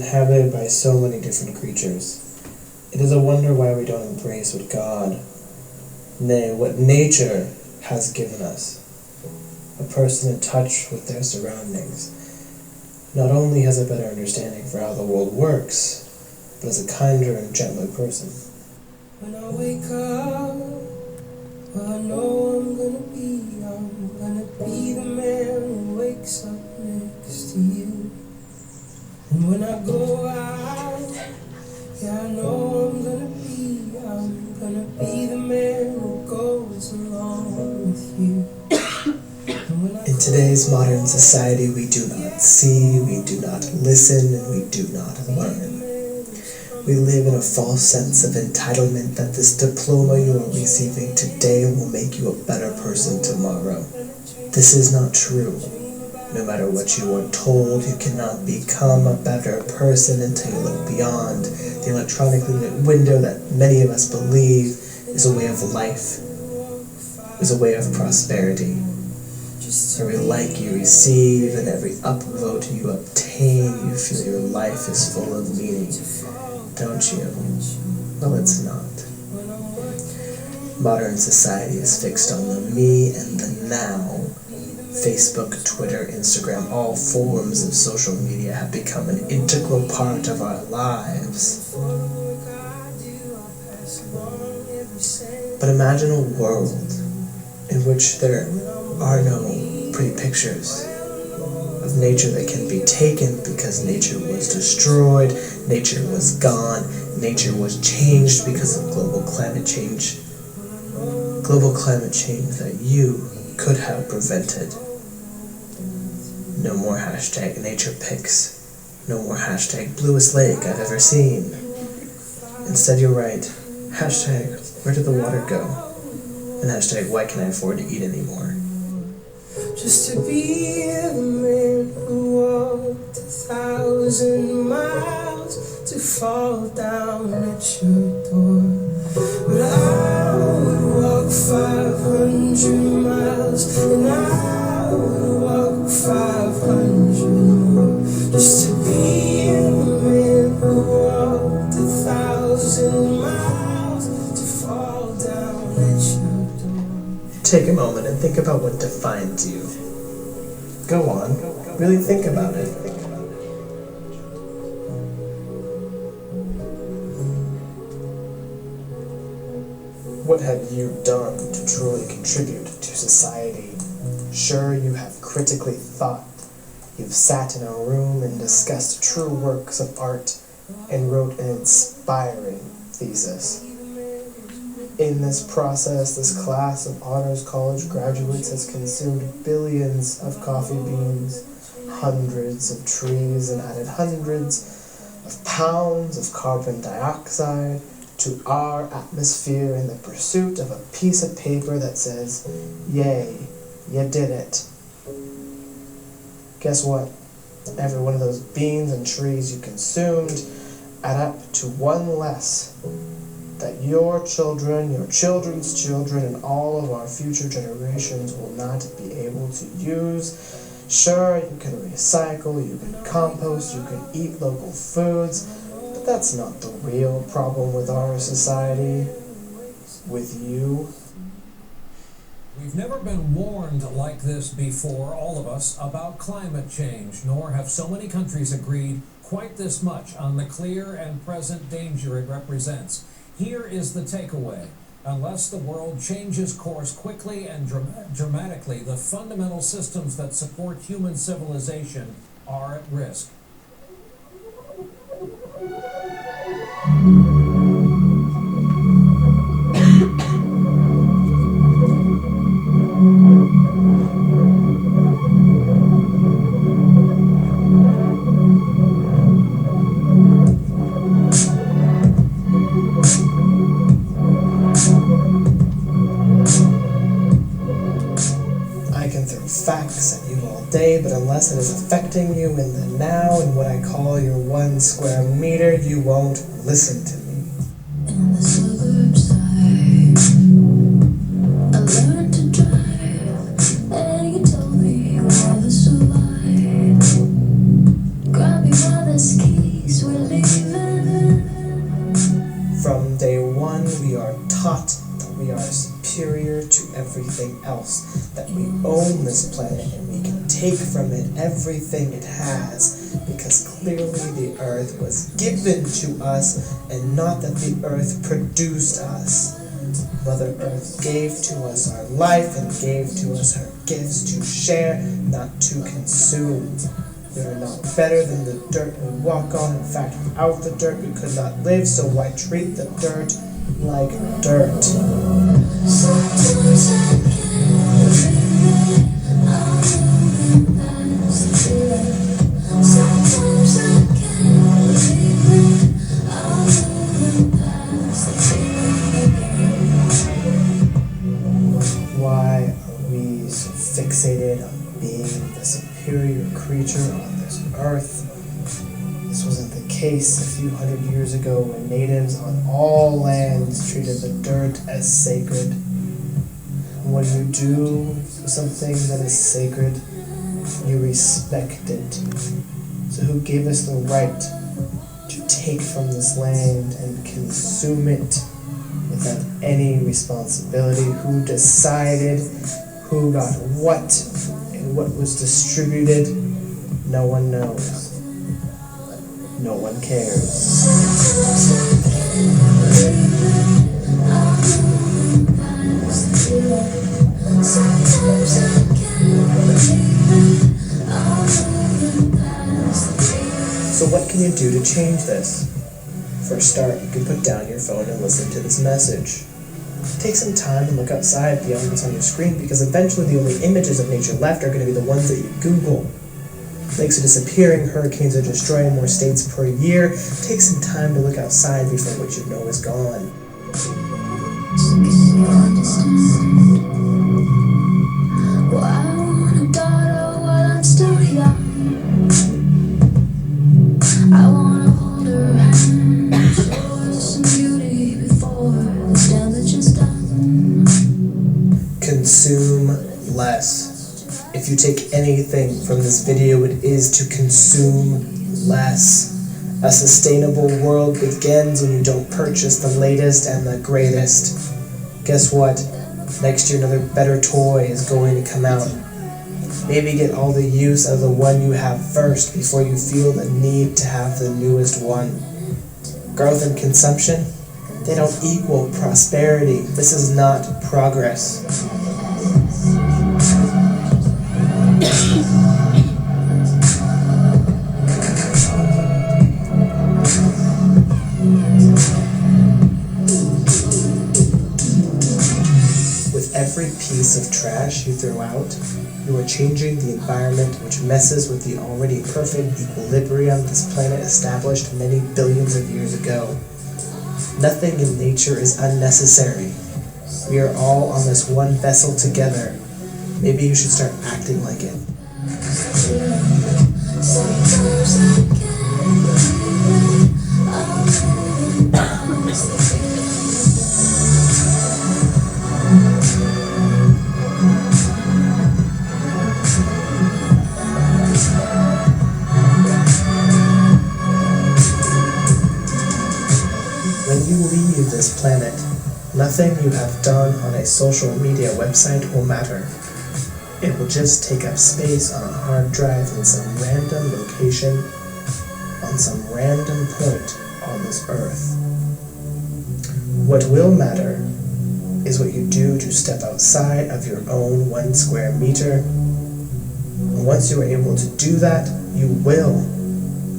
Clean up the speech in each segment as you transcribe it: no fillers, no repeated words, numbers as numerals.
inhabited by so many different creatures. It is a wonder why we don't embrace what God, nay, what nature has given us. A person in touch with their surroundings not only has a better understanding for how the world works, but is a kinder and gentler person. When I wake up, well, I know I'm gonna be the man who wakes up next to you. And when I go out, yeah, I know I'm gonna be the man who goes along with you. In today's modern society, we do not see, we do not listen, and we do not learn. We live in a false sense of entitlement that this diploma you are receiving today will make you a better person tomorrow. This is not true. No matter what you are told, you cannot become a better person until you look beyond the electronically lit window that many of us believe is a way of life, is a way of prosperity. Every like you receive and every upvote you obtain, you feel your life is full of meaning, don't you? Well, it's not. Modern society is fixed on the me and the now. Facebook, Twitter, Instagram, all forms of social media have become an integral part of our lives. But imagine a world in which there are no pretty pictures of nature that can be taken because nature was destroyed, nature was gone, nature was changed because of global climate change. Global climate change that you could have prevented. No more hashtag nature pics. No more hashtag bluest lake I've ever seen. Instead, you're right. Hashtag where did the water go? And hashtag why can I afford to eat anymore? Just to be the man who walked 1,000 miles to fall down at your door. But I would walk 500 miles, and I would walk 500 more. Just to be the man who walked 1,000 miles to fall down at your door. Take a moment and think about what defines you. Go on, really think about it. What have you done to truly contribute to society? Sure, you have critically thought. You've sat in a room and discussed true works of art and wrote an inspiring thesis. In this process, this class of honors college graduates has consumed billions of coffee beans, hundreds of trees, and added hundreds of pounds of carbon dioxide to our atmosphere in the pursuit of a piece of paper that says, "Yay, you did it." Guess what? Every one of those beans and trees you consumed add up to one less that your children, your children's children, and all of our future generations will not be able to use. Sure, you can recycle, you can compost, you can eat local foods, but that's not the real problem with our society, with you. We've never been warned like this before, all of us, about climate change, nor have so many countries agreed quite this much on the clear and present danger it represents. Here is the takeaway. Unless the world changes course quickly and dramatically, the fundamental systems that support human civilization are at risk. Facts at you all day, but unless it is affecting you in the now and what I call your 1 square meter, you won't listen to me. In the suburbs I learned to drive, and you told me all the survive. Grab me by the skis. this planet and we can take from it everything it has, because clearly the earth was given to us and not that the earth produced us. Mother Earth gave to us our life and gave to us her gifts to share, not to consume. We are not better than the dirt we walk on. In fact, without the dirt we could not live, so why treat the dirt like dirt? Sometimes I Why are we so fixated on being the superior creature on this earth? This wasn't the case a few hundred years ago when natives on all lands treated the dirt as sacred. And when you do something that is sacred, you respect it. So who gave us the right to take from this land and consume it without any responsibility? Who decided who got what and what was distributed? No one knows. No one cares. So what can you do to change this? For a start, you can put down your phone and listen to this message. Take some time and look outside beyond what's on your screen, because eventually the only images of nature left are going to be the ones that you Google. Lakes are disappearing, hurricanes are destroying more states per year. Take some time to look outside before what you know is gone. Well, I want a daughter while I'm still young. I wanna hold her hand, show her some beauty before this damage is done. Consume less. If you take anything from this video, it is to consume less. A sustainable world begins when you don't purchase the latest and the greatest. Guess what? Next year another better toy is going to come out. Maybe get all the use of the one you have first before you feel the need to have the newest one. Growth and consumption, they don't equal prosperity. This is not progress. With every piece of trash you throw out, you are changing the environment, which messes with the already perfect equilibrium this planet established many billions of years ago. Nothing in nature is unnecessary. We are all on this one vessel together. Maybe you should start acting like it. When you leave this planet, nothing you have done on a social media website will matter. It will just take up space on a hard drive in some random location on some random point on this earth. What will matter is what you do to step outside of your own 1 square meter. And once you are able to do that, you will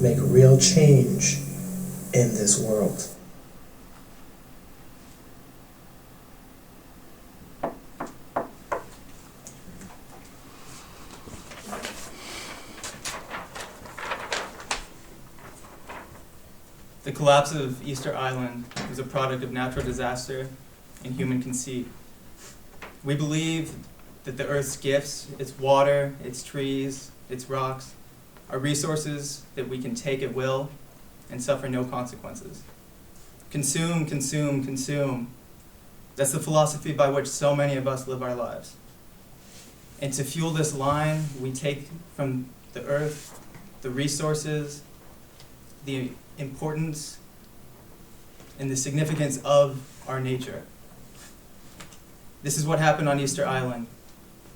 make real change in this world. The collapse of Easter Island was a product of natural disaster and human conceit. We believe that the Earth's gifts, its water, its trees, its rocks, are resources that we can take at will and suffer no consequences. Consume, consume, consume. That's the philosophy by which so many of us live our lives. And to fuel this line, we take from the Earth the resources, the importance and the significance of our nature. This is what happened on Easter Island.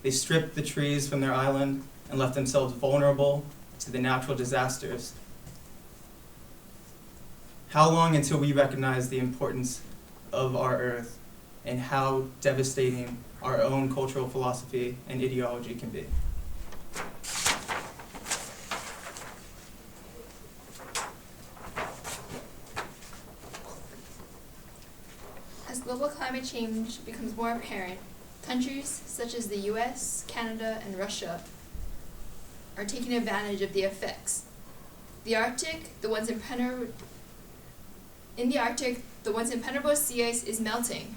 They stripped the trees from their island and left themselves vulnerable to the natural disasters. How long until we recognize the importance of our Earth and how devastating our own cultural philosophy and ideology can be? As global climate change becomes more apparent, countries such as the US, Canada, and Russia are taking advantage of the effects. The Arctic, in the Arctic, the once impenetrable sea ice is melting.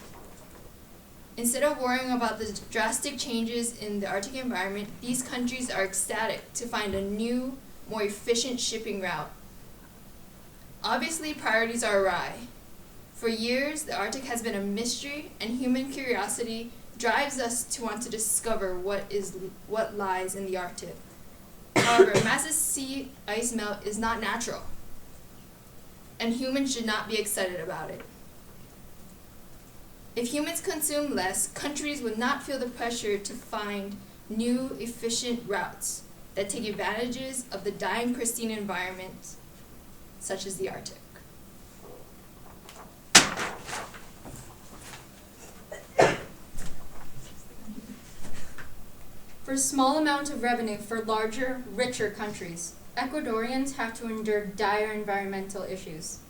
Instead of worrying about the drastic changes in the Arctic environment, these countries are ecstatic to find a new, more efficient shipping route. Obviously, priorities are awry. For years, the Arctic has been a mystery, and human curiosity drives us to want to discover what lies in the Arctic. However, massive sea ice melt is not natural, and humans should not be excited about it. If humans consume less, countries would not feel the pressure to find new, efficient routes that take advantages of the dying, pristine environment, such as the Arctic. For a small amount of revenue for larger, richer countries, Ecuadorians have to endure dire environmental issues.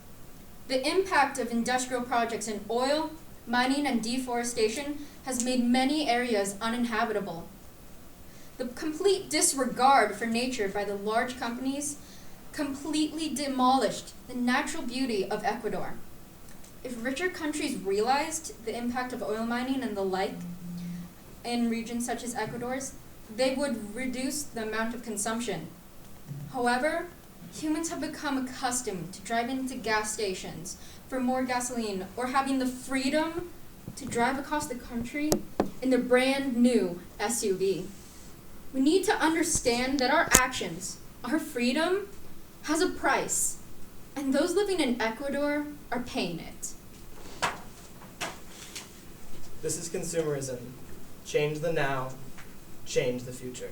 The impact of industrial projects in oil, mining, and deforestation has made many areas uninhabitable. The complete disregard for nature by the large companies completely demolished the natural beauty of Ecuador. If richer countries realized the impact of oil mining and the like in regions such as Ecuador's, they would reduce the amount of consumption. However, humans have become accustomed to driving into gas stations for more gasoline or having the freedom to drive across the country in their brand new SUV. We need to understand that our actions, our freedom, has a price, and those living in Ecuador are paying it. This is consumerism. Change the now, change the future.